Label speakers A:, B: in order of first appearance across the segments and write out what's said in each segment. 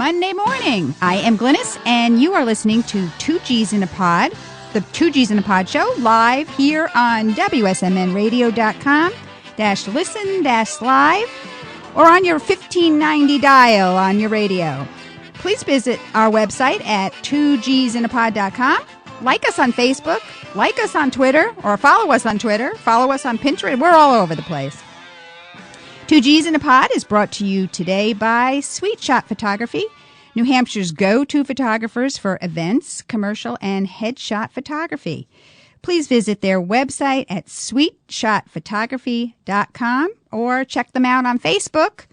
A: Monday morning. I am Glynis, and you are listening to 2 G's in a Pod, the 2 G's in a Pod show, live here on WSMNradio.com/listen-live, or on your 1590 dial on your radio. Please visit our website at 2gsinapod.com. Like us on Facebook, like us on Twitter, or follow us on Twitter, follow us on Pinterest. We're all over the place. 2 G's in a Pod is brought to you today by Sweet Shot Photography, New Hampshire's go-to photographers for events, commercial, and headshot photography. Please visit their website at sweetshotphotography.com or check them out on Facebook.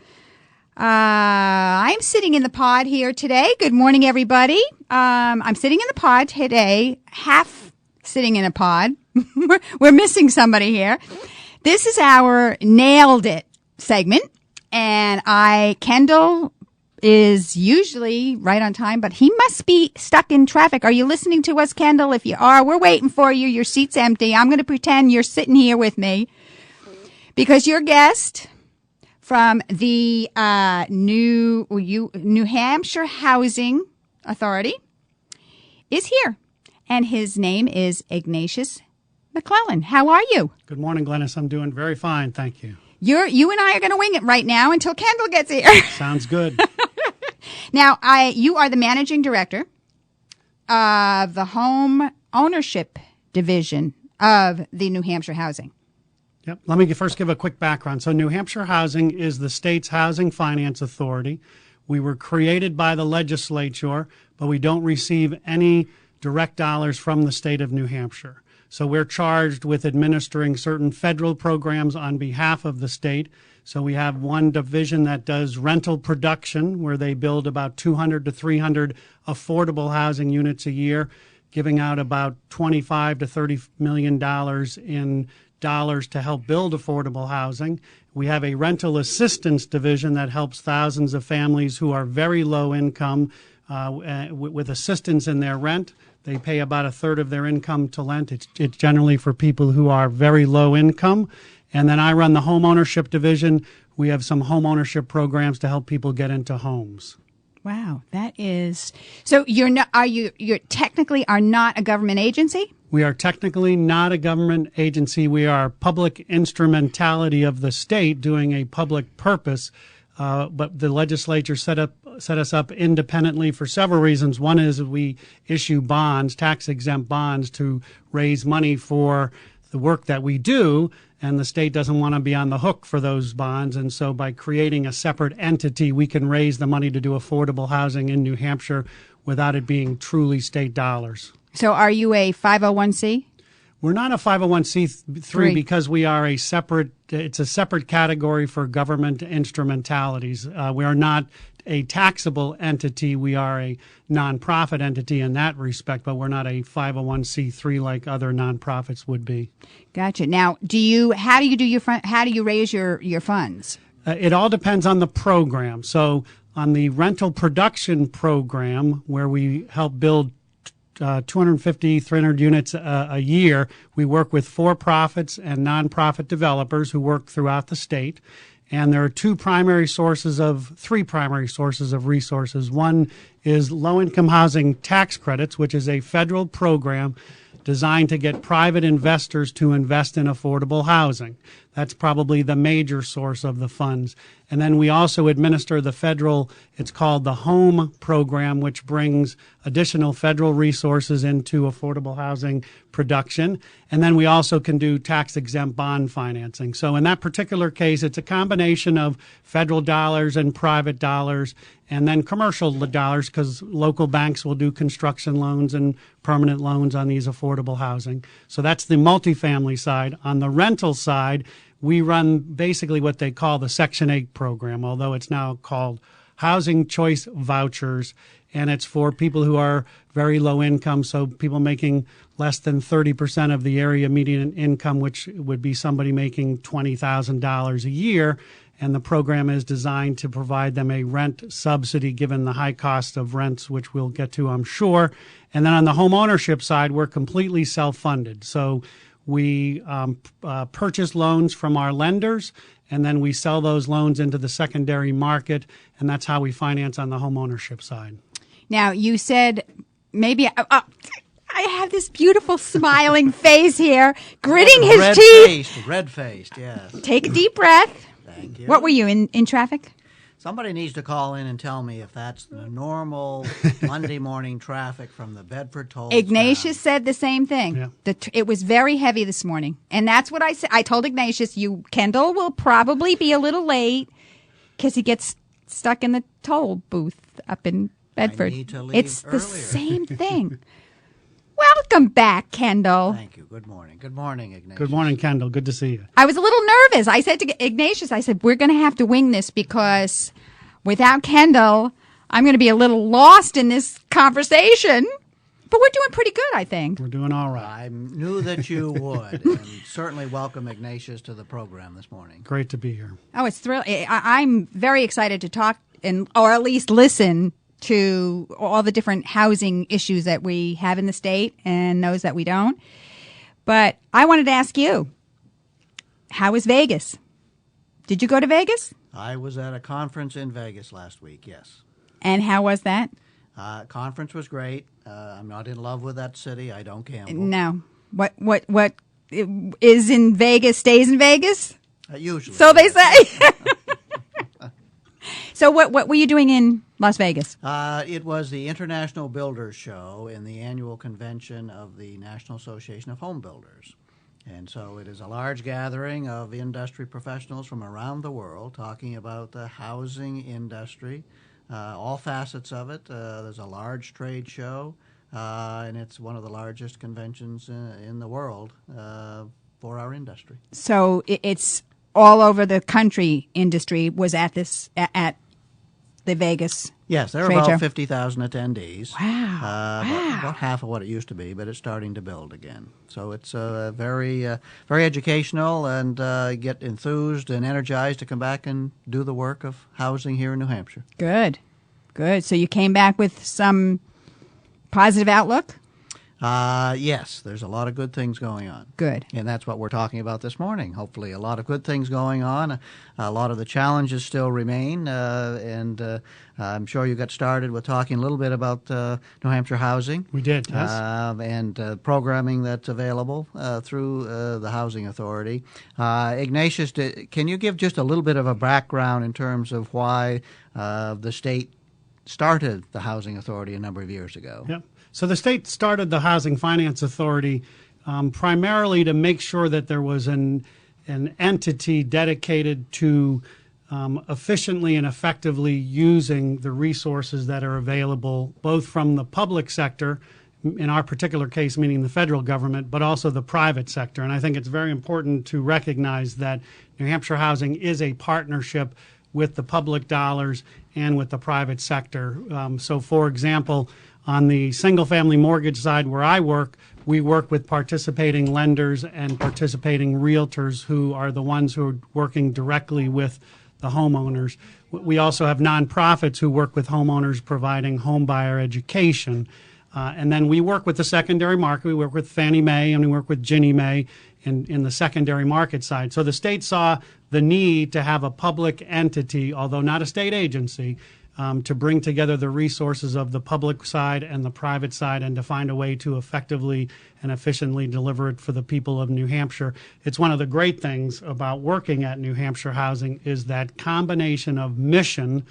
A: I'm sitting in the pod here today. Good morning, everybody. I'm sitting in the pod today, half sitting in a pod. We're missing somebody here. This is our Nailed It segment, and Kendall is usually right on time, but he must be stuck in traffic. Are you listening to us, Kendall? If you are, we're waiting for you. Your seat's empty. I'm going to pretend you're sitting here with me because your guest from the New Hampshire Housing Authority is here, and his name is Ignatius McClellan. How are you?
B: Good morning, Glynis. I'm doing very fine, thank you.
A: You and I are going to wing it right now until Kendall gets here.
B: Sounds good.
A: Now, you are the managing director of the Home Ownership Division of the New Hampshire Housing.
B: Yep. Let me first give a quick background. So New Hampshire Housing is the state's housing finance authority. We were created by the legislature, but we don't receive any direct dollars from the state of New Hampshire. So we're charged with administering certain federal programs on behalf of the state. So we have one division that does rental production, where they build about 200 to 300 affordable housing units a year, giving out about $25 to $30 million in dollars to help build affordable housing. We have a rental assistance division that helps thousands of families who are very low income with assistance in their rent. They pay about a third of their income to rent. It's generally for people who are very low income. And then I run the home ownership division. We have some home ownership programs to help people get into homes.
A: Wow, that is so. You're technically are not a government agency?
B: We are technically not a government agency. We are a public instrumentality of the state doing a public purpose. But the legislature set us up independently for several reasons. One is we issue bonds, tax-exempt bonds, to raise money for the work that we do, and the state doesn't want to be on the hook for those bonds. And so by creating a separate entity, we can raise the money to do affordable housing in New Hampshire without it being truly state dollars.
A: So are you a 501c?
B: We're not a 501c3 because we are it's a separate category for government instrumentalities. We are not a taxable entity. We are a nonprofit entity in that respect, but we're not a 501c3 like other nonprofits would be.
A: Gotcha. Now, how do you raise your funds?
B: It all depends on the program. So on the rental production program, where we help build 250, 300 units a year. We work with for-profits and nonprofit developers who work throughout the state. And there are three primary sources of resources. One is low-income housing tax credits, which is a federal program designed to get private investors to invest in affordable housing. That's probably the major source of the funds. And then we also administer the federal, it's called the HOME program, which brings additional federal resources into affordable housing production. And then we also can do tax-exempt bond financing. So in that particular case, it's a combination of federal dollars and private dollars, and then commercial dollars, because local banks will do construction loans and permanent loans on these affordable housing. So that's the multifamily side. On the rental side, we run basically what they call the Section 8 program, although it's now called Housing Choice Vouchers, and it's for people who are very low income, so people making less than 30% of the area median income, which would be somebody making $20,000 a year. And the program is designed to provide them a rent subsidy given the high cost of rents, which we'll get to, I'm sure. And then on the home ownership side, we're completely self-funded. So we purchase loans from our lenders, and then we sell those loans into the secondary market, and that's how we finance on the home ownership side.
A: Now, you said maybe I have this beautiful smiling face here, gritting his teeth.
C: Red-faced, yes.
A: Take a deep breath.
C: Thank you.
A: What were you, in traffic?
C: Somebody needs to call in and tell me if that's the normal Monday morning traffic from the Bedford toll.
A: Ignatius said the same thing.
B: Yeah.
A: It was very heavy this morning. And that's what I said. I told Ignatius, Kendall will probably be a little late because he gets stuck in the toll booth up in Bedford.
C: need to leave
A: It's the
C: earlier.
A: same thing. Welcome back, Kendall.
C: Thank you. Good morning. Good morning, Ignatius.
B: Good morning, Kendall. Good to see you.
A: I was a little nervous. I said to Ignatius, we're going to have to wing this because without Kendall, I'm going to be a little lost in this conversation. But we're doing pretty good, I think.
B: We're doing all right.
C: I knew that you would, and certainly welcome Ignatius to the program this morning.
B: Great to be here.
A: Oh, it's thrilling. I'm very excited to talk or at least listen to all the different housing issues that we have in the state and those that we don't. But I wanted to ask you, how was Vegas? Did you go to Vegas?
C: I was at a conference in Vegas last week, yes.
A: And how was that?
C: Conference was great. I'm not in love with that city. I don't gamble.
A: No. What is in Vegas stays in Vegas?
C: Usually.
A: So they say. So what were you doing in Las Vegas?
C: It was the International Builders Show in the annual convention of the National Association of Home Builders. And so it is a large gathering of industry professionals from around the world talking about the housing industry, all facets of it. There's a large trade show, and it's one of the largest conventions in the world for our industry.
A: So it's all over the country. Industry was at the Vegas.
C: Yes, there are
A: trade
C: about
A: show.
C: 50,000 attendees.
A: Wow.
C: About half of what it used to be, but it's starting to build again. So it's very educational, and get enthused and energized to come back and do the work of housing here in New Hampshire.
A: Good. So you came back with some positive outlook?
C: Yes, there's a lot of good things going on.
A: Good.
C: And that's what we're talking about this morning. Hopefully a lot of good things going on. A lot of the challenges still remain. And I'm sure you got started with talking a little bit about New Hampshire housing.
B: We did, yes.
C: And programming that's available through the Housing Authority. Ignatius, can you give just a little bit of a background in terms of why the state started the Housing Authority a number of years ago?
B: Yep. So the state started the Housing Finance Authority primarily to make sure that there was an entity dedicated to efficiently and effectively using the resources that are available, both from the public sector, in our particular case, meaning the federal government, but also the private sector. And I think it's very important to recognize that New Hampshire Housing is a partnership with the public dollars and with the private sector. So, for example, on the single-family mortgage side where I work, we work with participating lenders and participating realtors who are the ones who are working directly with the homeowners. We also have nonprofits who work with homeowners providing home buyer education. And then we work with the secondary market. We work with Fannie Mae and we work with Ginnie Mae in the secondary market side. So the state saw the need to have a public entity, although not a state agency, to bring together the resources of the public side and the private side and to find a way to effectively and efficiently deliver it for the people of New Hampshire. It's one of the great things about working at New Hampshire Housing is that combination of mission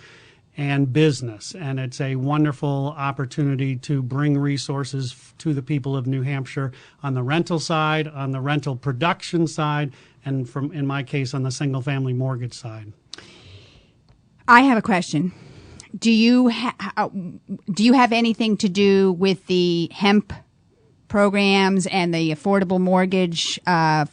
B: and business. And it's a wonderful opportunity to bring resources to the people of New Hampshire on the rental side, on the rental production side, and in my case, on the single-family mortgage side.
A: I have a question. Do you have anything to do with the hemp programs and the affordable mortgage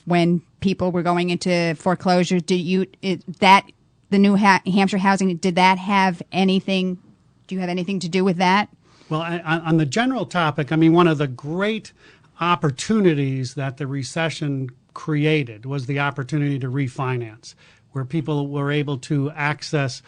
A: when people were going into foreclosure? The New Hampshire Housing, did that have anything? Do you have anything to do with that?
B: Well, on the general topic, I mean, one of the great opportunities that the recession created was the opportunity to refinance, where people were able to access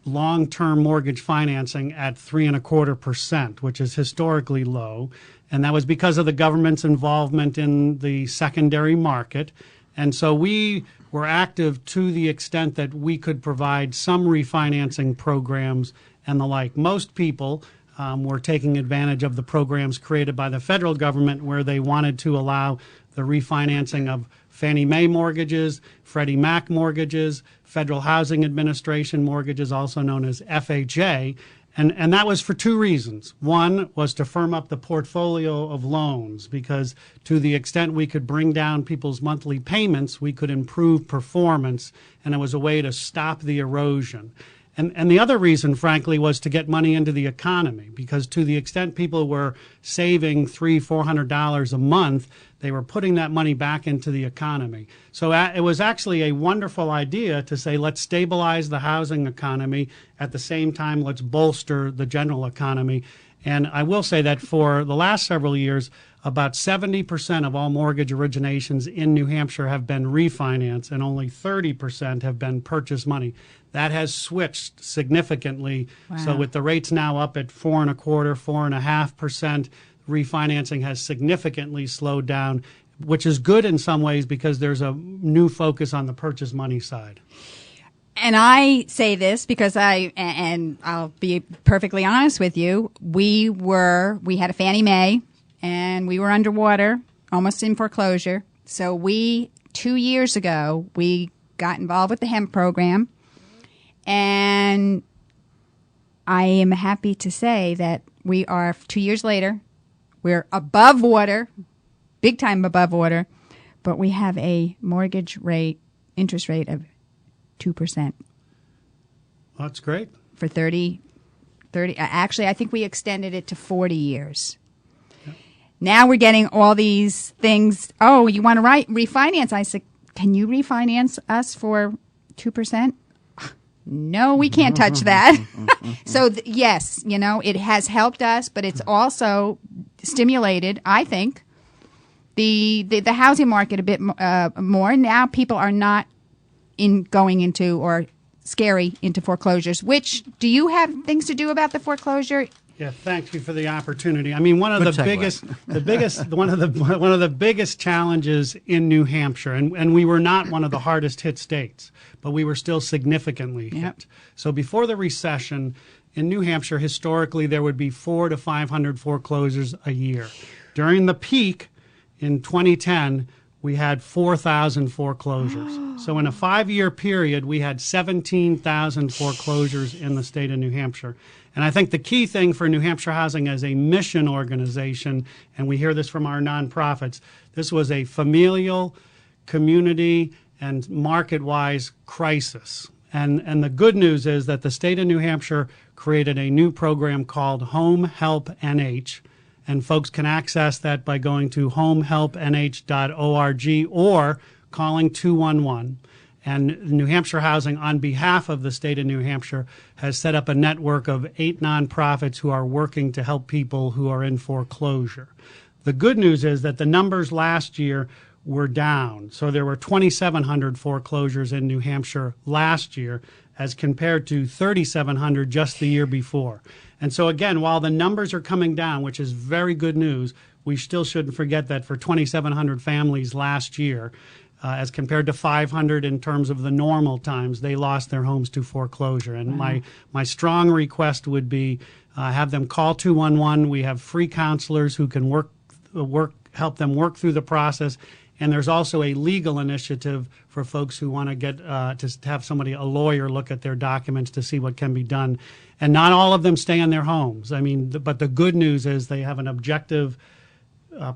B: long-term mortgage financing at 3.25%, which is historically low. And that was because of the government's involvement in the secondary market. And so we were active to the extent that we could provide some refinancing programs and the like. Most people were taking advantage of the programs created by the federal government where they wanted to allow the refinancing of Fannie Mae mortgages, Freddie Mac mortgages, Federal Housing Administration mortgages, also known as FHA. And that was for two reasons. One was to firm up the portfolio of loans, because to the extent we could bring down people's monthly payments, we could improve performance, and it was a way to stop the erosion. And the other reason, frankly, was to get money into the economy, because to the extent people were saving $300-400 a month, they were putting that money back into the economy. So it was actually a wonderful idea to say, let's stabilize the housing economy. At the same time, let's bolster the general economy. And I will say that for the last several years, about 70% of all mortgage originations in New Hampshire have been refinanced, and only 30% have been purchase money. That has switched significantly.
A: Wow.
B: So with the rates now up at 4.25%, 4.5%, refinancing has significantly slowed down, which is good in some ways because there's a new focus on the purchase money side.
A: And I say this because I'll be perfectly honest with you. We had a Fannie Mae, and we were underwater, almost in foreclosure. So 2 years ago, we got involved with the hemp program. And I am happy to say that we are, 2 years later, we're above water, big time above water, but we have a mortgage rate, interest rate of 2%.
B: That's great.
A: For 30, actually, I think we extended it to 40 years. Yep. Now we're getting all these things. Oh, you want to refinance? I said, can you refinance us for 2%? No, we can't touch that. So, yes, it has helped us, but it's also stimulated, I think, the housing market a bit more. Now people are not going into or scary into foreclosures. Which, do you have things to do about the foreclosure?
B: Yeah, thank you for the opportunity. I mean, one of the biggest challenges in New Hampshire, and we were not one of the hardest hit states, but we were still significantly hit. So before the recession, in New Hampshire, historically, there would be 400 to 500 foreclosures a year. During the peak in 2010, we had 4,000 foreclosures. So in a 5-year period, we had 17,000 foreclosures in the state of New Hampshire. And I think the key thing for New Hampshire Housing as a mission organization, and we hear this from our nonprofits, this was a familial, community, and market-wise crisis. And the good news is that the state of New Hampshire created a new program called Home Help NH, and folks can access that by going to homehelpnh.org or calling 211. And New Hampshire Housing, on behalf of the state of New Hampshire, has set up a network of 8 nonprofits who are working to help people who are in foreclosure. The good news is that the numbers last year were down. So there were 2,700 foreclosures in New Hampshire last year as compared to 3,700 just the year before. And so again, while the numbers are coming down, which is very good news, we still shouldn't forget that for 2,700 families last year, as compared to 500 in terms of the normal times, they lost their homes to foreclosure. And my strong request would be have them call 211. We have free counselors who can help them work through the process. And there's also a legal initiative for folks who want to get to have a lawyer look at their documents to see what can be done. And not all of them stay in their homes. I mean, but the good news is they have an objective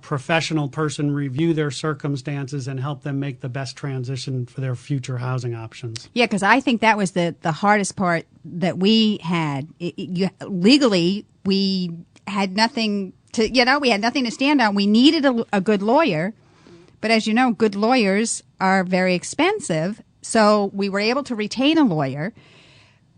B: professional person review their circumstances and help them make the best transition for their future housing options.
A: Yeah, because I think that was the hardest part that we had. Legally, we had nothing to, we had nothing to stand on. We needed a good lawyer. But as you know, good lawyers are very expensive. So we were able to retain a lawyer,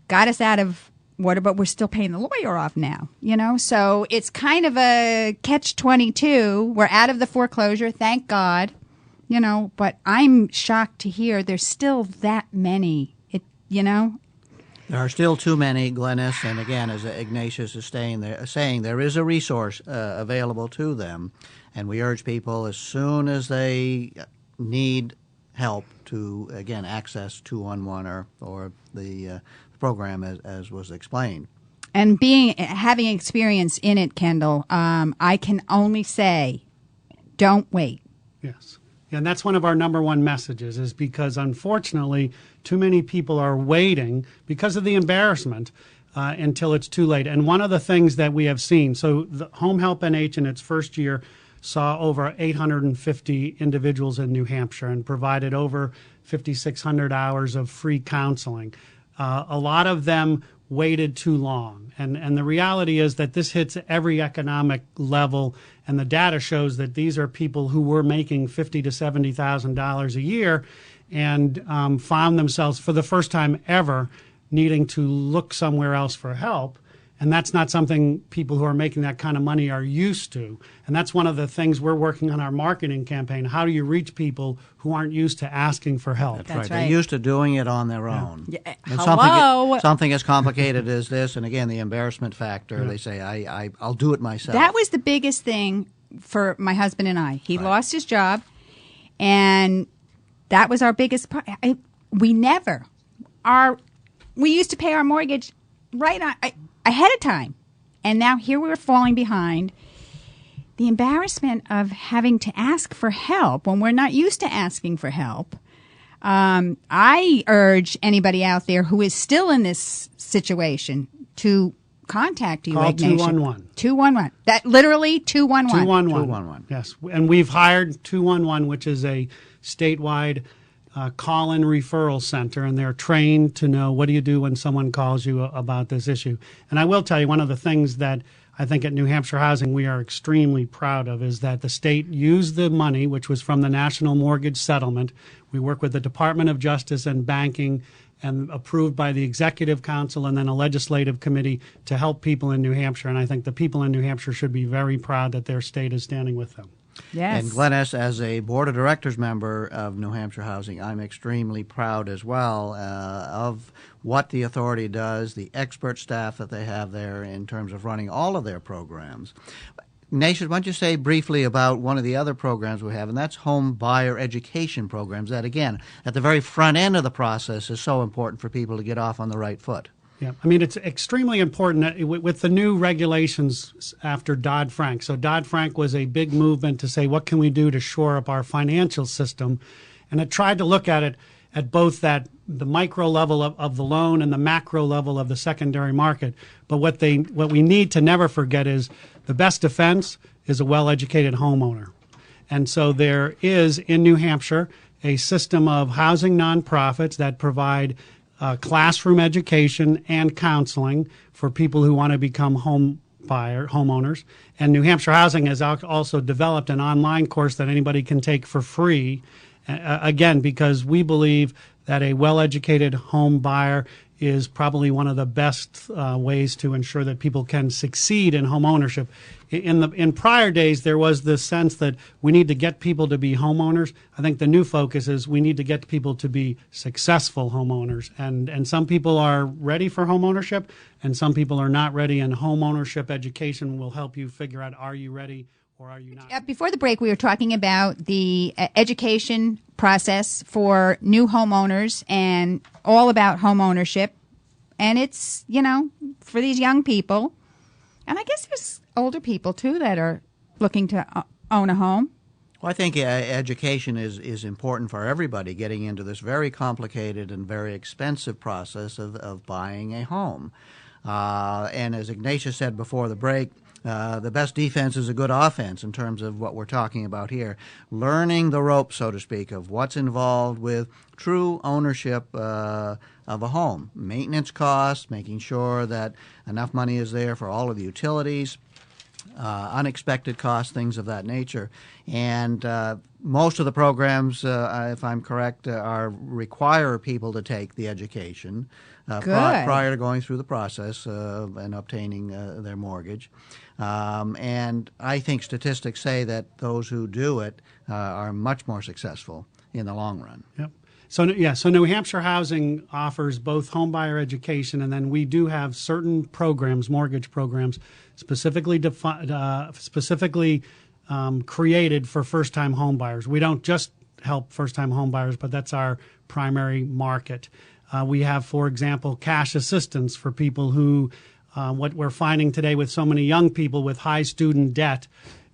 A: got us out of water, but we're still paying the lawyer off now, So it's kind of a catch-22. We're out of the foreclosure, thank God, but I'm shocked to hear there's still that many,
C: There are still too many, Glennis, and again, as Ignatius is saying, there is a resource available to them, and we urge people as soon as they need help to, again, access 211 or the program as was explained.
A: And having experience in it, Kendall, I can only say, don't wait.
B: Yes. And that's one of our number one messages, is because unfortunately too many people are waiting because of the embarrassment until it's too late. And one of the things that we have seen, so the Home Help NH in its first year saw over 850 individuals in New Hampshire and provided over 5,600 hours of free counseling. A lot of them waited too long. And the reality is that this hits every economic level, and the data shows that these are people who were making $50,000 to $70,000 a year and found themselves for the first time ever needing to look somewhere else for help. And that's not something people who are making that kind of money are used to. And that's one of the things we're working on our marketing campaign. How do you reach people who aren't used to asking for help?
C: That's
A: right.
C: They're used to doing it on their own.
A: Yeah.
C: And
A: Hello?
C: something as complicated as this, and again, the embarrassment factor, they say, I'll do it myself.
A: That was the biggest thing for my husband and I. He lost his job, and that was our biggest we used to pay our mortgage right on ahead of time, and now here we're falling behind. The embarrassment of having to ask for help when we're not used to asking for help. I urge anybody out there who is still in this situation to contact you.
B: Call 211.
A: 211. That literally 211.
C: 211.
B: Yes. And we've hired 211, which is a statewide call-in referral center, and they're trained to know what do you do when someone calls you about this issue. And I will tell you, one of the things that I think at New Hampshire Housing we are extremely proud of is that the state used the money, which was from the National Mortgage Settlement. We work with the Department of Justice and Banking, and approved by the Executive Council and then a legislative committee to help people in New Hampshire. And I think the people in New Hampshire should be very proud that their state is standing with them.
A: Yes.
C: And Glennis, as a Board of Directors member of New Hampshire Housing, I'm extremely proud as well of what the authority does, the expert staff that they have there in terms of running all of their programs. Ignatius, why don't you say briefly about one of the other programs we have, and that's home buyer education programs that, again, at the very front end of the process is so important for people to get off on the right foot.
B: Yeah, I mean, it's extremely important that with the new regulations after Dodd-Frank. So Dodd-Frank was a big movement to say, what can we do to shore up our financial system? And it tried to look at it at both the micro level of the loan and the macro level of the secondary market. But what we need to never forget is the best defense is a well-educated homeowner. And so there is, in New Hampshire, a system of housing nonprofits that provide classroom education and counseling for people who want to become homeowners. And New Hampshire Housing has also developed an online course that anybody can take for free, again, because we believe that a well-educated home buyer is probably one of the best ways to ensure that people can succeed in home ownership. In prior days, there was this sense that we need to get people to be homeowners. I think the new focus is we need to get people to be successful homeowners. And some people are ready for home ownership, and some people are not ready, and home ownership education will help you figure out, are you ready or are you not?
A: Before the break, we were talking about the education process for new homeowners and all about home ownership. And it's, for these young people, and I guess there's older people, too, that are looking to own a home.
C: Well, I think education is important for everybody getting into this very complicated and very expensive process of buying a home. And as Ignatius said before the break, the best defense is a good offense in terms of what we're talking about here. Learning the ropes, so to speak, of what's involved with true ownership of a home. Maintenance costs, making sure that enough money is there for all of the utilities, unexpected costs, things of that nature. And most of the programs, if I'm correct, require people to take the education prior to going through the process and obtaining their mortgage. And I think statistics say that those who do it are much more successful in the long run.
B: Yep. So New Hampshire Housing offers both home buyer education, and then we do have certain programs, mortgage programs, specifically created for first-time home buyers. We don't just help first-time home buyers, but that's our primary market. We have, for example, cash assistance for people who, what we're finding today with so many young people with high student debt,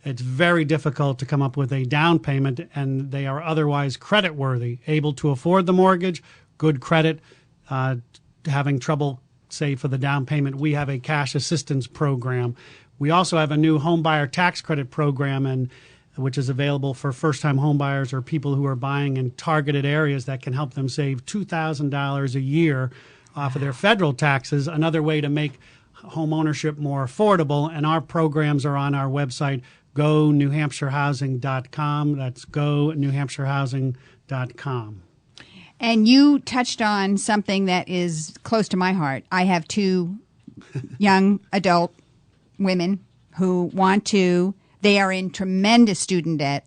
B: it's very difficult to come up with a down payment, and they are otherwise credit worthy, able to afford the mortgage, good credit, having trouble, say, for the down payment. We have a cash assistance program. We also have a new home buyer tax credit program, which is available for first-time home buyers or people who are buying in targeted areas that can help them save $2,000 a year off of their federal taxes, another way to make home ownership more affordable. And our programs are on our website, GoNewHampshireHousing.com. That's GoNewHampshireHousing.com.
A: And you touched on something that is close to my heart. I have two young adult women who they are in tremendous student debt,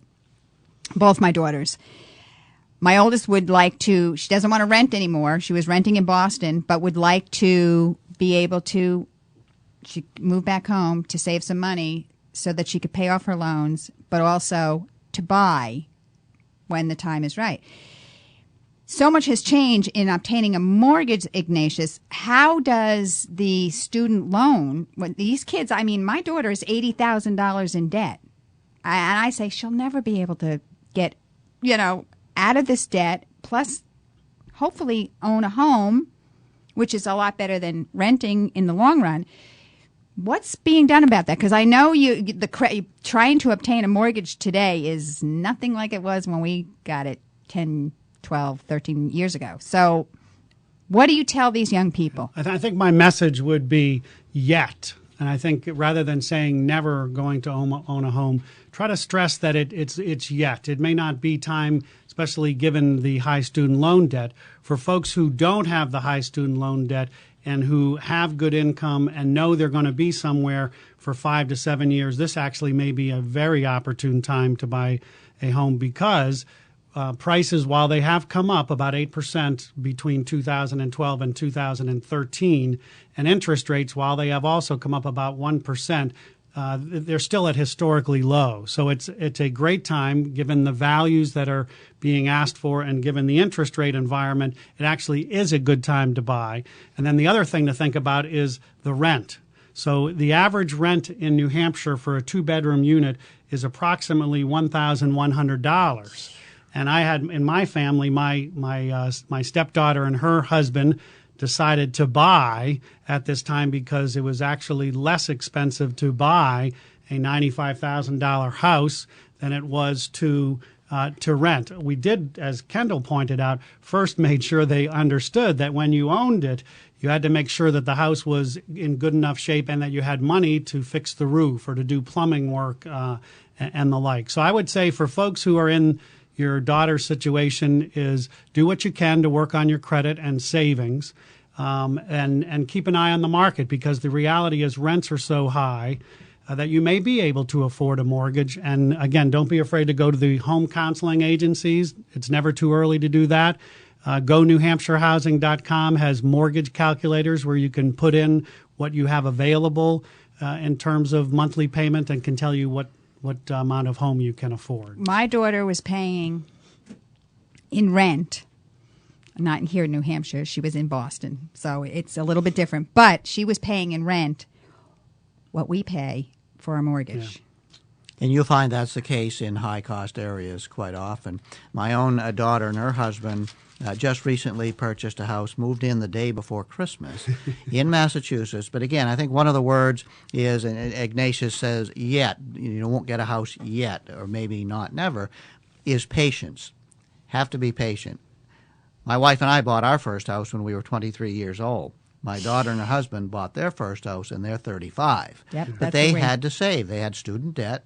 A: both my daughters. My oldest she doesn't want to rent anymore. She was renting in Boston, but would like to be able to, she moved back home to save some money so that she could pay off her loans, but also to buy when the time is right. So much has changed in obtaining a mortgage, Ignatius. How does the student loan, when these kids, my daughter is $80,000 in debt. And I say she'll never be able to get, out of this debt, plus hopefully own a home, which is a lot better than renting in the long run. What's being done about that? Because I know trying to obtain a mortgage today is nothing like it was when we got it 10, 12, 13 years ago. So what do you tell these young people?
B: I think my message would be yet. And I think rather than saying never going to own a home, try to stress that it's yet. It may not be time, especially given the high student loan debt. For folks who don't have the high student loan debt and who have good income and know they're going to be somewhere for 5 to 7 years, this actually may be a very opportune time to buy a home, because prices, while they have come up about 8% between 2012 and 2013, and interest rates, while they have also come up about 1%, they're still at historically low. So it's a great time, given the values that are being asked for and given the interest rate environment. It actually is a good time to buy. And then the other thing to think about is the rent. So the average rent in New Hampshire for a 2-bedroom unit is approximately $1,100. And I had in my family, my stepdaughter and her husband decided to buy at this time because it was actually less expensive to buy a $95,000 house than it was to rent. We did, as Kendall pointed out, first made sure they understood that when you owned it, you had to make sure that the house was in good enough shape and that you had money to fix the roof or to do plumbing work and the like. So I would say for folks who are in your daughter's situation is do what you can to work on your credit and savings, and keep an eye on the market, because the reality is rents are so high that you may be able to afford a mortgage. And again, don't be afraid to go to the home counseling agencies. It's never too early to do that. GoNewHampshireHousing.com has mortgage calculators where you can put in what you have available in terms of monthly payment and can tell you what amount of home you can afford.
A: My daughter was paying in rent, not here in New Hampshire. She was in Boston, so it's a little bit different. But she was paying in rent what we pay for a mortgage.
C: Yeah. And you'll find that's the case in high-cost areas quite often. My own daughter and her husband just recently purchased a house, moved in the day before Christmas in Massachusetts. But again, I think one of the words is, and Ignatius says yet, you won't get a house yet, or maybe not never, is patience. Have to be patient. My wife and I bought our first house when we were 23 years old. My daughter and her husband bought their first house and they're 35.
A: Yep,
C: but they had to save. They had student debt.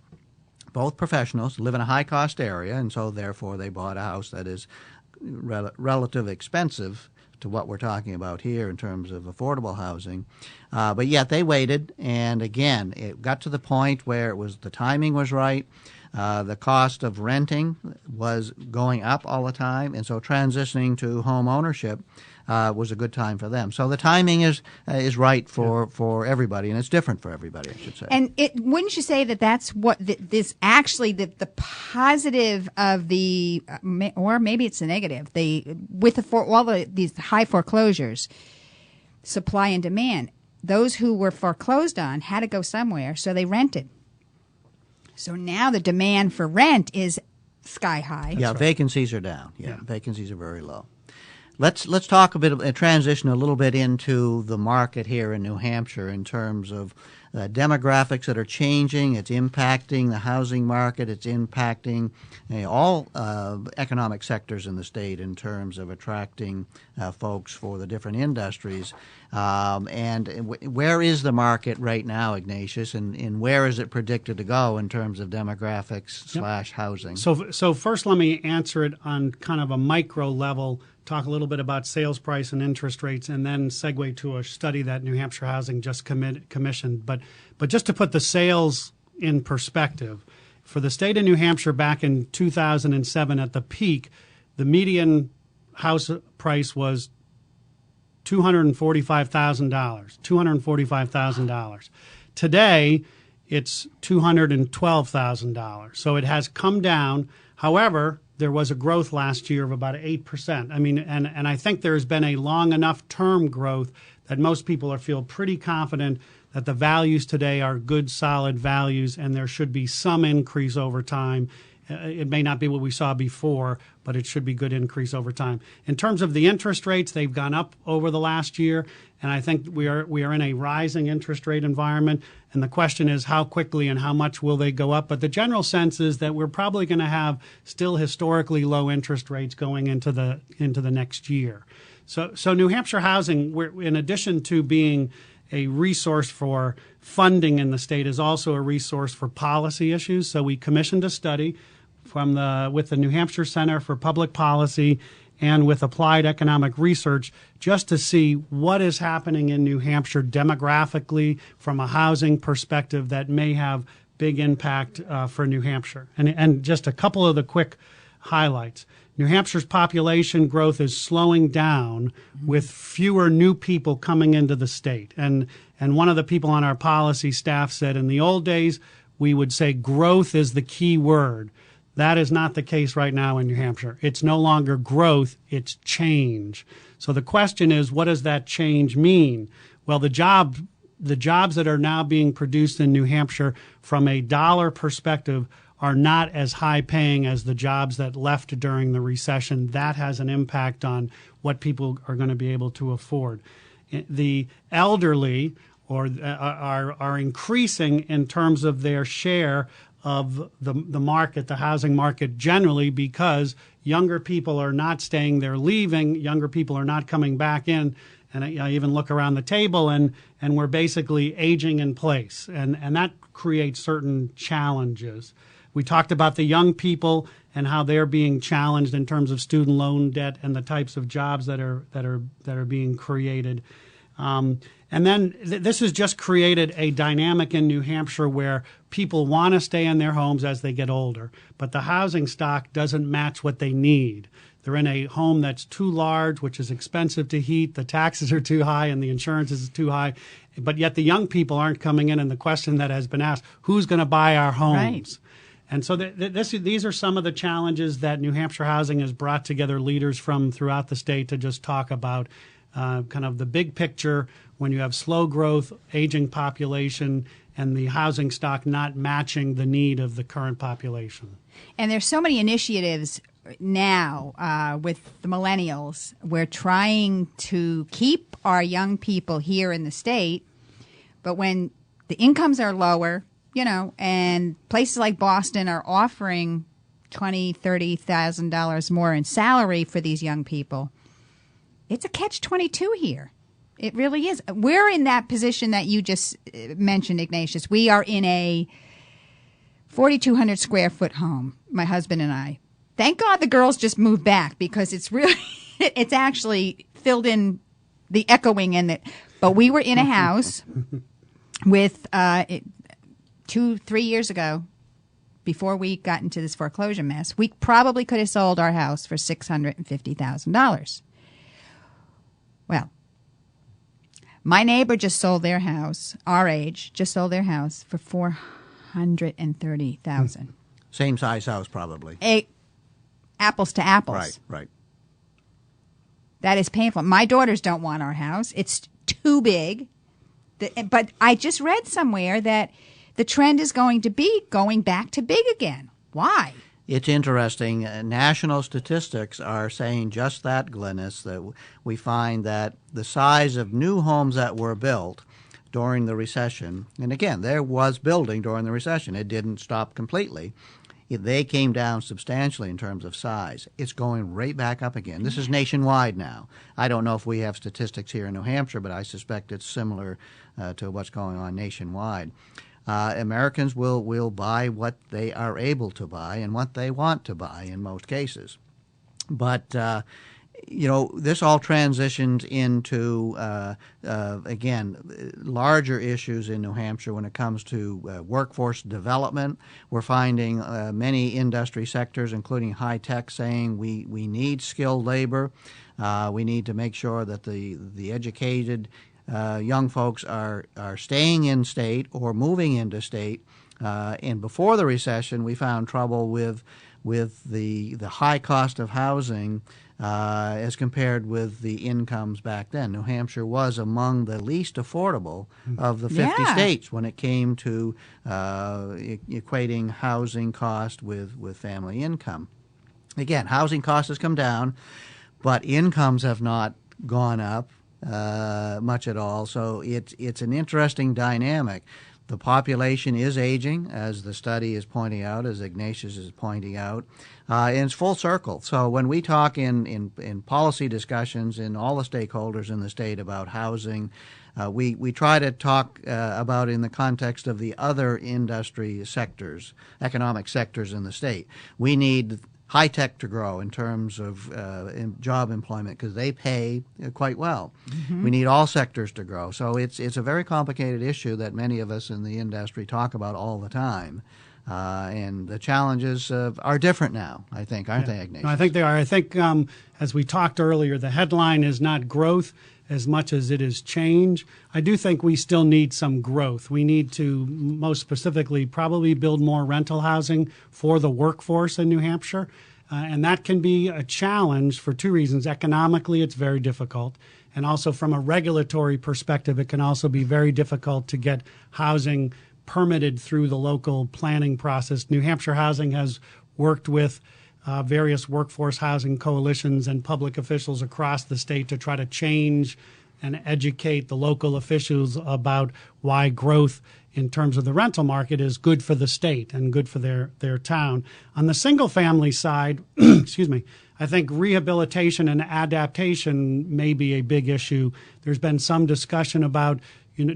C: Both professionals live in a high-cost area, and so therefore they bought a house that is relatively expensive to what we're talking about here in terms of affordable housing. But yet they waited, and again, it got to the point where the timing was right. The cost of renting was going up all the time, and so transitioning to home ownership was a good time for them. So the timing is right for everybody, and it's different for everybody, I should say.
A: And wouldn't you say that that's what this actually the positive of the, or maybe it's the negative, with these high foreclosures, supply and demand, those who were foreclosed on had to go somewhere, so they rented. So now the demand for rent is sky high.
C: Yeah, vacancies are down. Yeah, vacancies are very low. Let's talk transition a little bit into the market here in New Hampshire in terms of demographics that are changing. It's impacting the housing market. It's impacting all economic sectors in the state in terms of attracting folks for the different industries. And where is the market right now, Ignatius, and where is it predicted to go in terms of demographics / housing?
B: So first let me answer it on kind of a micro level, talk a little bit about sales price and interest rates, and then segue to a study that New Hampshire Housing just commissioned. But just to put the sales in perspective, for the state of New Hampshire back in 2007 at the peak, the median house price was $245,000. Today, it's $212,000. So it has come down. However, there was a growth last year of about 8%. I mean, and I think there's been a long enough term growth that most people feel pretty confident that the values today are good, solid values, and there should be some increase over time. It may not be what we saw before, but it should be good increase over time. In terms of the interest rates, they've gone up over the last year, and I think we are in a rising interest rate environment. And the question is how quickly and how much will they go up? But the general sense is that we're probably going to have still historically low interest rates going into the next year. So New Hampshire Housing, in addition to being a resource for funding in the state, is also a resource for policy issues. So we commissioned a study with the New Hampshire Center for Public Policy and with Applied Economic Research just to see what is happening in New Hampshire demographically from a housing perspective that may have big impact for New Hampshire. And just a couple of the quick highlights. New Hampshire's population growth is slowing down with fewer new people coming into the state. And one of the people on our policy staff said in the old days, we would say growth is the key word. That is not the case right now in New Hampshire. It's no longer growth, it's change. So the question is, what does that change mean? Well, the jobs that are now being produced in New Hampshire from a dollar perspective are not as high paying as the jobs that left during the recession. That has an impact on what people are going to be able to afford. The elderly are increasing in terms of their share of the market, the housing market generally, because younger people are not staying, they're leaving, younger people are not coming back in. And I even look around the table and we're basically aging in place. And that creates certain challenges. We talked about the young people and how they're being challenged in terms of student loan debt and the types of jobs that are being created. And then this has just created a dynamic in New Hampshire where people want to stay in their homes as they get older, but the housing stock doesn't match what they need. They're in a home that's too large, which is expensive to heat, the taxes are too high, and the insurance is too high, but yet the young people aren't coming in, and the question that has been asked, who's going to buy our homes? Right. And so these are some of the challenges that New Hampshire Housing has brought together leaders from throughout the state to just talk about kind of the big picture when you have slow growth, aging population, and the housing stock not matching the need of the current population.
A: And there's so many initiatives now with the millennials. We're trying to keep our young people here in the state, but when the incomes are lower, and places like Boston are offering $20,000, $30,000 more in salary for these young people, it's a catch-22 here. It really is. We're in that position that you just mentioned, Ignatius. We are in a 4,200 square foot home, my husband and I. Thank God the girls just moved back because it's actually filled in the echoing and But we were in a house with 2-3 years ago, before we got into this foreclosure mess. We probably could have sold our house for $650,000. Well, my neighbor just sold their house, our age, just sold their house for $430,000.
C: Same size house, probably.
A: Apples to apples.
C: Right.
A: That is painful. My daughters don't want our house. It's too big. But I just read somewhere that the trend is going to be going back to big again. Why?
C: It's interesting. National statistics are saying just that, Glynis, that we find that the size of new homes that were built during the recession, and again, there was building during the recession. It didn't stop completely. They came down substantially in terms of size. It's going right back up again. This is nationwide now. I don't know if we have statistics here in New Hampshire, but I suspect it's similar to what's going on nationwide. Americans will buy what they are able to buy and what they want to buy in most cases. But this all transitions into, again, larger issues in New Hampshire when it comes to workforce development. We're finding many industry sectors, including high-tech, saying we need skilled labor. We need to make sure that the educated young folks are staying in state or moving into state. And before the recession, we found trouble with the high cost of housing as compared with the incomes back then. New Hampshire was among the least affordable of the 50 states when it came to equating housing cost with family income. Again, housing costs has come down, but incomes have not gone up much at all. So it's an interesting dynamic. The population is aging, as the study is pointing out, as Ignatius is pointing out, and it's full circle. So when we talk in policy discussions in all the stakeholders in the state about housing, we try to talk about in the context of the other industry sectors, economic sectors in the state. We need high-tech to grow in terms of job employment because they pay quite well. Mm-hmm. We need all sectors to grow. So it's a very complicated issue that many of us in the industry talk about all the time. And the challenges are different now, I think, aren't they, Ignatius?
B: No, I think they are. I think, as we talked earlier, the headline is not growth as much as it is change. I do think we still need some growth. We need to, most specifically, probably build more rental housing for the workforce in New Hampshire. And that can be a challenge for two reasons. Economically, it's very difficult. And also from a regulatory perspective, it can also be very difficult to get housing permitted through the local planning process. New Hampshire Housing has worked with various workforce housing coalitions and public officials across the state to try to change and educate the local officials about why growth in terms of the rental market is good for the state and good for their town. On the single-family side, excuse me, I think rehabilitation and adaptation may be a big issue. There's been some discussion about,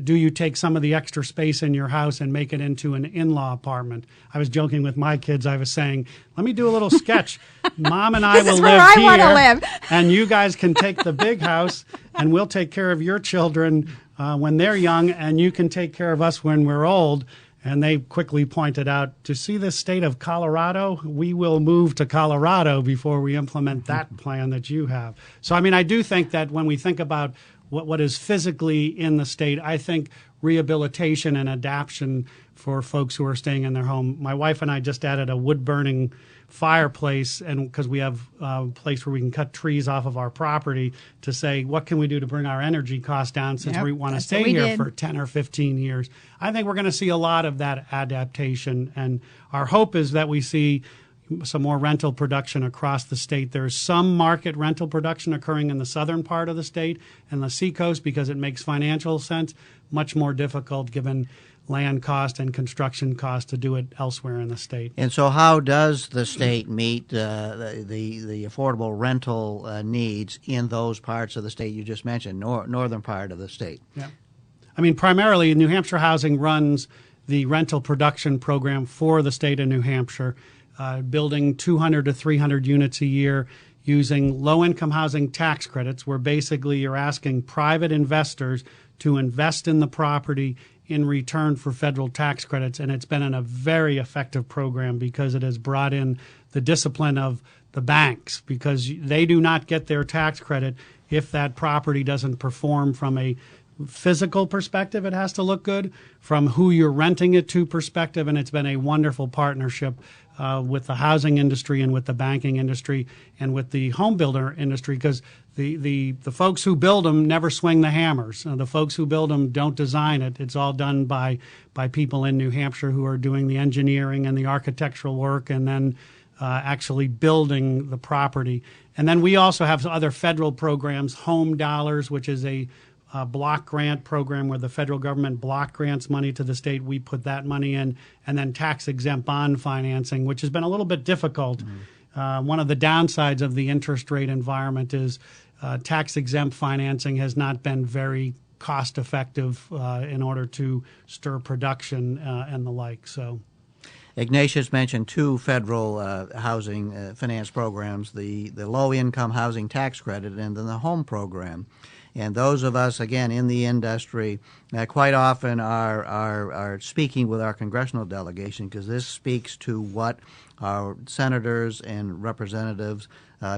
B: do you take some of the extra space in your house and make it into an in-law apartment? I was joking with my kids. I was saying, let me do a little sketch. Mom and I will live here, and you guys can take the big house, and we'll take care of your children when they're young, and you can take care of us when we're old. And they quickly pointed out, to see the state of Colorado, we will move to Colorado before we implement that plan that you have. So, I mean, I do think that when we think about what is physically in the state, I think rehabilitation and adaptation for folks who are staying in their home. My wife and I just added a wood-burning fireplace, and because we have a place where we can cut trees off of our property, to say, what can we do to bring our energy costs down since we want to stay here for 10 or 15 years. I think we're going to see a lot of that adaptation, and our hope is that we see some more rental production across the state. There's some market rental production occurring in the southern part of the state and the seacoast because it makes financial sense. Much more difficult given land cost and construction cost to do it elsewhere in the state.
C: And so how does the state meet the affordable rental needs in those parts of the state you just mentioned, northern part of the state?
B: Yeah. I mean, primarily, New Hampshire Housing runs the rental production program for the state of New Hampshire, building 200 to 300 units a year using low-income housing tax credits, where basically you're asking private investors to invest in the property in return for federal tax credits. And it's been a very effective program because it has brought in the discipline of the banks, because they do not get their tax credit if that property doesn't perform from a physical perspective. It has to look good from who you're renting it to perspective, and it's been a wonderful partnership with the housing industry and with the banking industry and with the home builder industry, because the folks who build them never swing the hammers. The folks who build them don't design it. It's all done by people in New Hampshire who are doing the engineering and the architectural work and then actually building the property. And then we also have other federal programs, Home Dollars, which is a block grant program where the federal government block grants money to the state. We put that money in, and then tax-exempt bond financing, which has been a little bit difficult. One of the downsides of the interest rate environment is tax-exempt financing has not been very cost-effective in order to stir production and the like. So,
C: Ignatius mentioned two federal housing finance programs, the low-income housing tax credit and then the home program. And those of us, again, in the industry, quite often are speaking with our congressional delegation, because this speaks to what our senators and representatives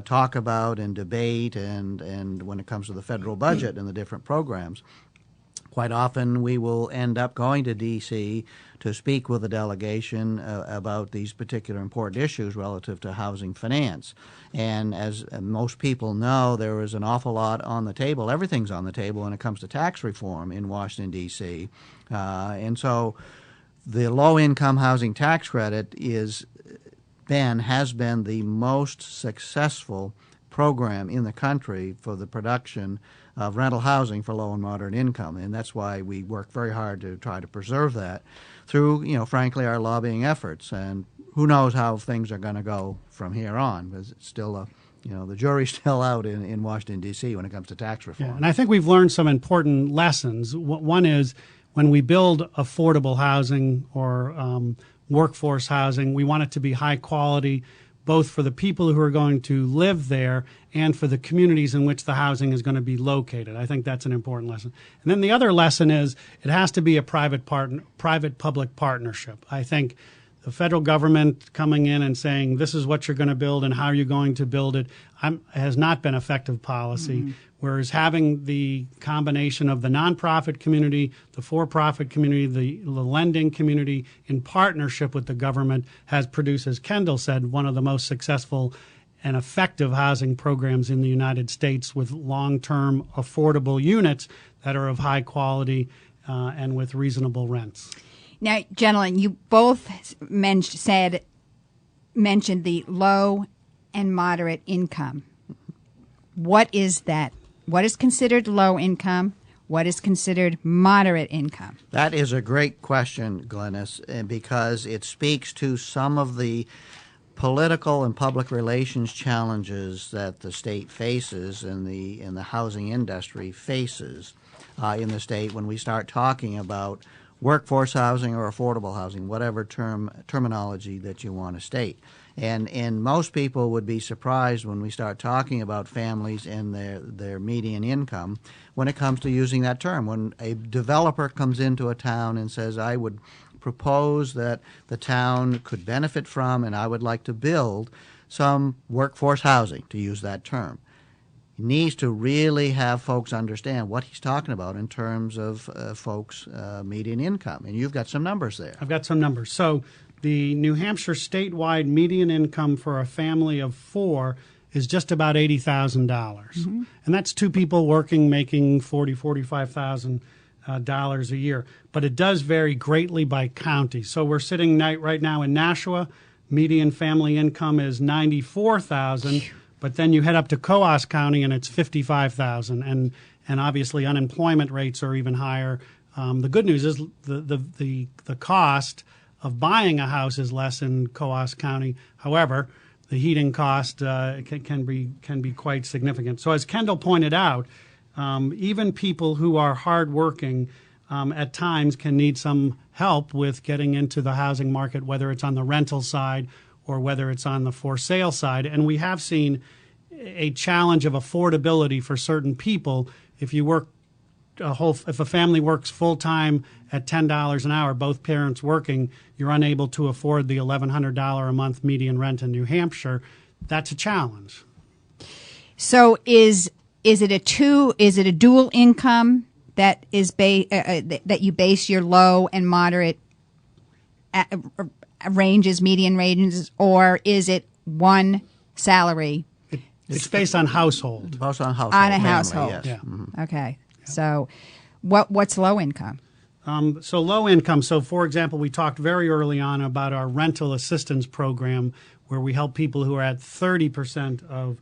C: talk about and debate, and when it comes to the federal budget and the different programs. Quite often we will end up going to D.C. to speak with the delegation about these particular important issues relative to housing finance. And as most people know, there is an awful lot on the table. Everything's on the table when it comes to tax reform in Washington, D.C. And so the low-income housing tax credit has been the most successful program in the country for the production of rental housing for low and moderate income, and that's why we work very hard to try to preserve that through, frankly, our lobbying efforts. And who knows how things are going to go from here on, because it's still the jury's still out in Washington, D.C. when it comes to tax reform.
B: Yeah, and I think we've learned some important lessons. One is when we build affordable housing or workforce housing, we want it to be high quality, both for the people who are going to live there and for the communities in which the housing is going to be located. I think that's an important lesson. And then the other lesson is it has to be a private-public partnership. I think the federal government coming in and saying this is what you're going to build and how you're going to build it has not been effective policy. Whereas having the combination of the nonprofit community, the for-profit community, the lending community in partnership with the government has produced, as Kendall said, one of the most successful and effective housing programs in the United States, with long-term affordable units that are of high quality and with reasonable rents.
A: Now, gentlemen, you both mentioned the low and moderate income. What is that? What is considered low income? What is considered moderate income?
C: That is a great question, Glennis, because it speaks to some of the political and public relations challenges that the state faces and the housing industry faces in the state when we start talking about workforce housing or affordable housing, whatever terminology that you want to state. And most people would be surprised when we start talking about families and their median income when it comes to using that term. When a developer comes into a town and says, I would propose that the town could benefit from and I would like to build some workforce housing, to use that term. He needs to really have folks understand what he's talking about in terms of folks' median income. And you've got some numbers there.
B: I've got some numbers. So the New Hampshire statewide median income for a family of four is just about $80,000. Mm-hmm. And that's two people working, making $45,000 a year. But it does vary greatly by county. So we're sitting right now in Nashua. Median family income is $94,000. But then you head up to Coos County and it's $55,000. And obviously unemployment rates are even higher. The good news is the cost of buying a house is less in Coos County. However, the heating cost can be quite significant. So as Kendall pointed out, even people who are hardworking at times can need some help with getting into the housing market, whether it's on the rental side or whether it's on the for sale side. And we have seen a challenge of affordability for certain people. If you work if a family works full-time at $10 an hour, both parents working, you're unable to afford the $1,100 a month median rent in New Hampshire. That's a challenge.
A: So is it a dual income that is that you base your low and moderate median ranges, or is it one salary?
B: It's based on household.
C: Based on household.
A: On a
C: family,
A: household.
C: yes.
B: Yeah.
C: Mhm.
A: Okay. So what's low income?
B: So low income. So, for example, we talked very early on about our rental assistance program, where we help people who are at 30% of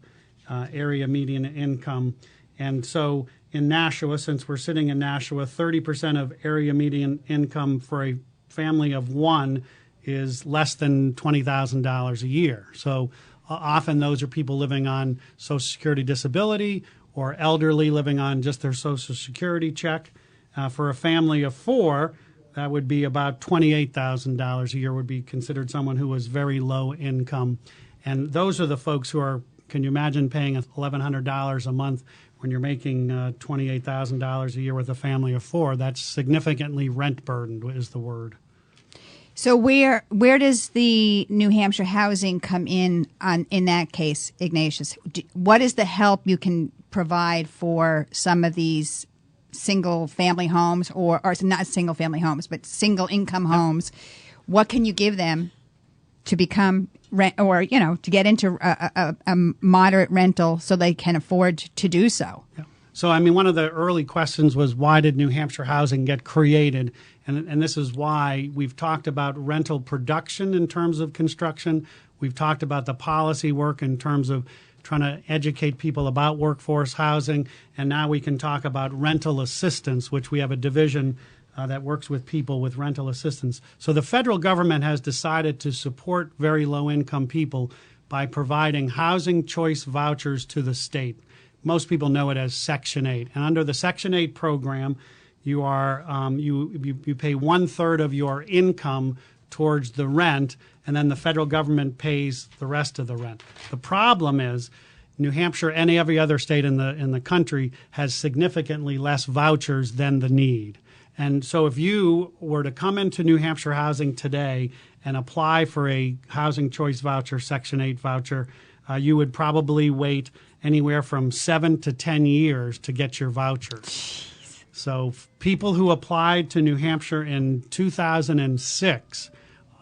B: area median income. And so in Nashua, since we're sitting in Nashua, 30% of area median income for a family of one is less than $20,000 a year. So often those are people living on Social Security disability or elderly living on just their Social Security check. For a family of four, that would be about $28,000 a year would be considered someone who was very low income. And those are the folks who are, can you imagine paying $1,100 a month when you're making $28,000 a year with a family of four? That's significantly rent burdened is the word.
A: So where does the New Hampshire housing come in that case, Ignatius? What is the help you can provide for some of these single family homes or not single family homes, but single income homes? What can you give them to become rent or, to get into a moderate rental so they can afford to do so?
B: Yeah. So, I mean, one of the early questions was, why did New Hampshire housing get created? And this is why we've talked about rental production in terms of construction. We've talked about the policy work in terms of trying to educate people about workforce housing. And now we can talk about rental assistance, which we have a division that works with people with rental assistance. So the federal government has decided to support very low-income people by providing housing choice vouchers to the state. Most people know it as Section 8. And under the Section 8 program, you are you pay 1/3 of your income towards the rent, and then the federal government pays the rest of the rent. The problem is New Hampshire and every other state in the country has significantly less vouchers than the need. And so if you were to come into New Hampshire housing today and apply for a housing choice voucher, Section 8 voucher, you would probably wait anywhere from 7 to 10 years to get your vouchers. Jeez. So people who applied to New Hampshire in 2006,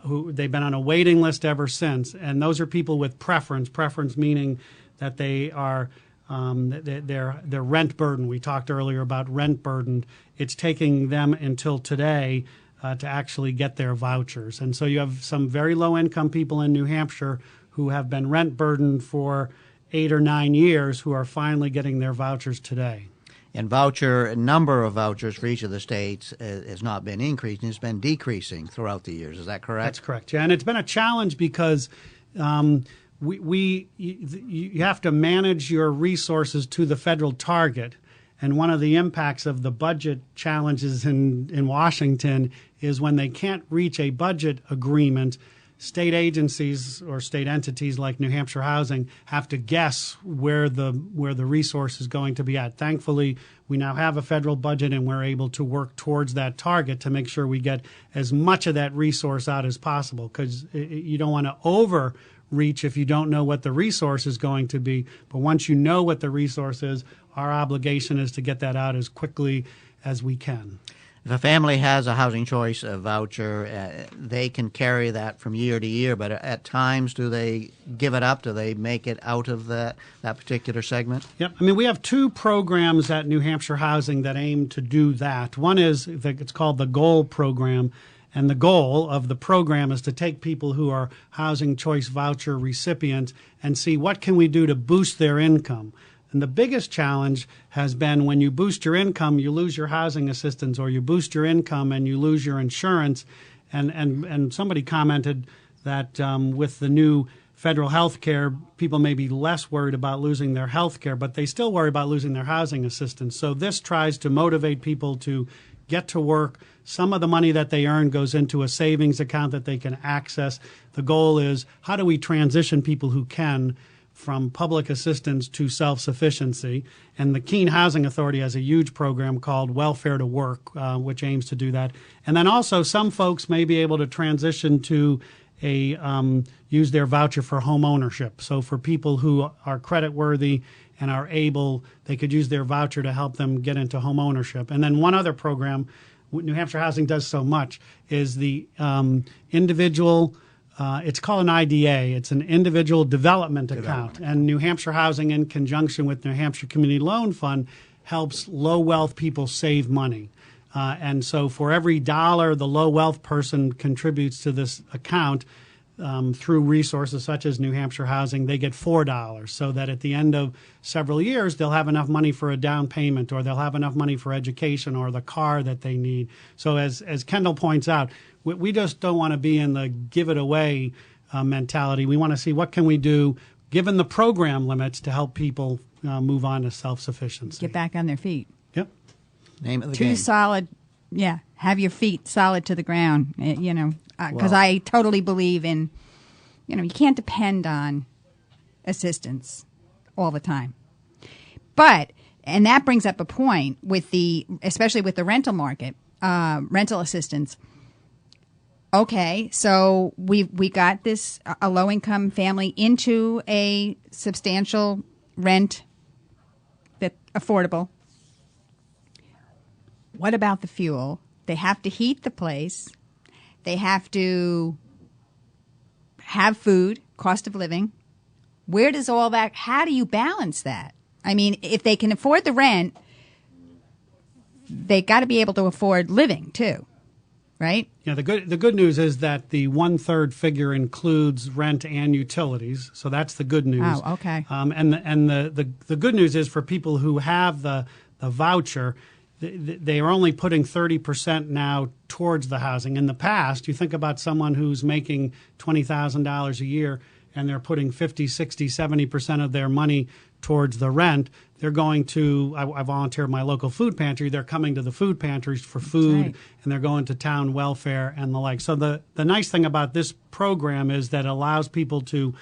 B: they've been on a waiting list ever since, and those are people with preference meaning that they are their rent burden. We talked earlier about rent burden. It's taking them until today to actually get their vouchers. And so you have some very low-income people in New Hampshire who have been rent burdened for 8 or 9 years who are finally getting their vouchers today.
C: And number of vouchers for each of the states has not been increasing; it's been decreasing throughout the years. Is that correct?
B: That's correct. Yeah, and it's been a challenge because you have to manage your resources to the federal target. And one of the impacts of the budget challenges in Washington is when they can't reach a budget agreement, state agencies or state entities like New Hampshire Housing have to guess where the resource is going to be at. Thankfully, we now have a federal budget and we're able to work towards that target to make sure we get as much of that resource out as possible, because you don't want to overreach if you don't know what the resource is going to be. But once you know what the resource is, our obligation is to get that out as quickly as we can.
C: If a family has a housing choice voucher, they can carry that from year to year, but at times do they give it up? Do they make it out of that particular segment?
B: Yep. I mean, we have two programs at New Hampshire Housing that aim to do that. One is, it's called the GOAL program, and the goal of the program is to take people who are housing choice voucher recipients and see what can we do to boost their income. And the biggest challenge has been when you boost your income, you lose your housing assistance, or you boost your income and you lose your insurance. And somebody commented that with the new federal health care, people may be less worried about losing their health care, but they still worry about losing their housing assistance. So this tries to motivate people to get to work. Some of the money that they earn goes into a savings account that they can access. The goal is, how do we transition people who can from public assistance to self-sufficiency. And the Keene Housing Authority has a huge program called Welfare to Work, which aims to do that. And then also some folks may be able to transition to use their voucher for home ownership. So for people who are credit worthy and are able, they could use their voucher to help them get into home ownership. And then one other program New Hampshire Housing does so much is the individual, it's called an IDA. It's an individual development account. And New Hampshire Housing, in conjunction with New Hampshire Community Loan Fund, helps low wealth people save money. And so for every dollar the low wealth person contributes to this account, through resources such as New Hampshire Housing, they get $4, so that at the end of several years, they'll have enough money for a down payment, or they'll have enough money for education or the car that they need. So as Kendall points out, we just don't want to be in the give it away mentality. We want to see what can we do, given the program limits, to help people move on to self-sufficiency.
A: Get back on their feet.
B: Yep.
C: Name of the game.
A: Solid, yeah, have your feet solid to the ground, because I totally believe in, you can't depend on assistance all the time. And that brings up a point especially with the rental market, rental assistance. Okay, so we got a low-income family into a substantial rent that's affordable. What about the fuel? They have to heat the place. They have to have food, cost of living. Where does all that, how do you balance that? I mean, if they can afford the rent, they got to be able to afford living too, right?
B: Yeah, the good news is that the 1/3 figure includes rent and utilities, so that's the good news.
A: Oh, okay.
B: And the good news is for people who have the voucher, they are only putting 30% now towards the housing. In the past, you think about someone who's making $20,000 a year and they're putting 50, 60, 70% of their money towards the rent. They're going to, I volunteer at my local food pantry, they're coming to the food pantries for food,
A: right.
B: And they're going to town welfare and the like. So the nice thing about this program is that it allows people to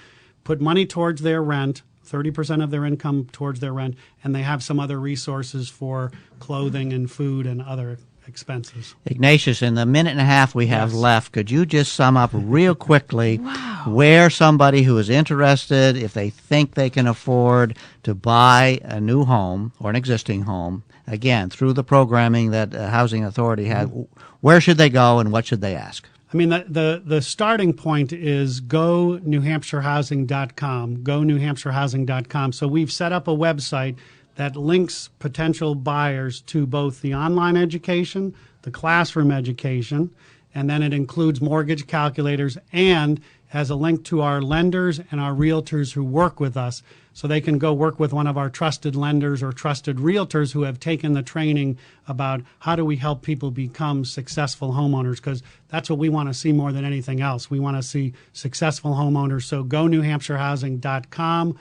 B: put money towards their rent, 30% of their income towards their rent, and they have some other resources for clothing and food and other expenses.
C: Ignatius, in the minute and a half we have left, could you just sum up real quickly
A: Wow.
C: where somebody who is interested, if they think they can afford to buy a new home or an existing home, again, through the programming that Housing Authority had, where should they go and what should they ask?
B: I mean, the starting point is go newhampshirehousing.com, go newhampshirehousing.com. So we've set up a website that links potential buyers to both the online education, the classroom education, and then it includes mortgage calculators and has a link to our lenders and our realtors who work with us, so they can go work with one of our trusted lenders or trusted realtors who have taken the training about how do we help people become successful homeowners, because that's what we want to see more than anything else. We want to see successful homeowners. So go newhampshirehousing.com.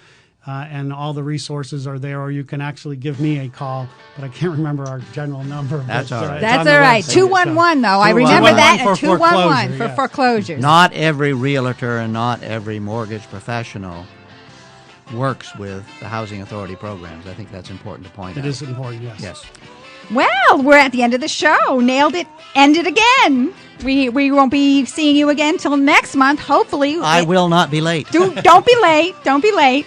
B: And all the resources are there, or you can actually give me a call, but I can't remember our general number.
C: That's all right.
B: It's
A: That's
B: on the
A: all right.
B: website,
A: 211, though. I
B: 211
A: remember that.
B: for
A: 211 for
B: foreclosure,
A: foreclosures.
C: Not every realtor and not every mortgage professional works with the Housing Authority programs. I think that's important to point out.
B: It is important, yes.
C: Yes.
A: Well, we're at the end of the show. Nailed it. Ended again. We won't be seeing you again till next month, hopefully.
C: I will not be late.
A: Don't be late. Don't be late.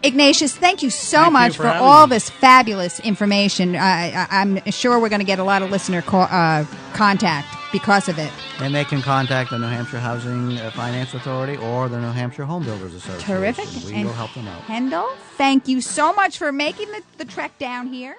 A: Ignatius, thank you so
B: Thank
A: much
B: you for
A: for
B: having
A: all
B: me.
A: this fabulous information. I'm sure we're going to get a lot of listener contact because of it.
C: And they can contact the New Hampshire Housing Finance Authority or the New Hampshire Home Builders Association.
A: Terrific.
C: We
A: And
C: will help them out.
A: Kendall, thank you so much for making the trek down here.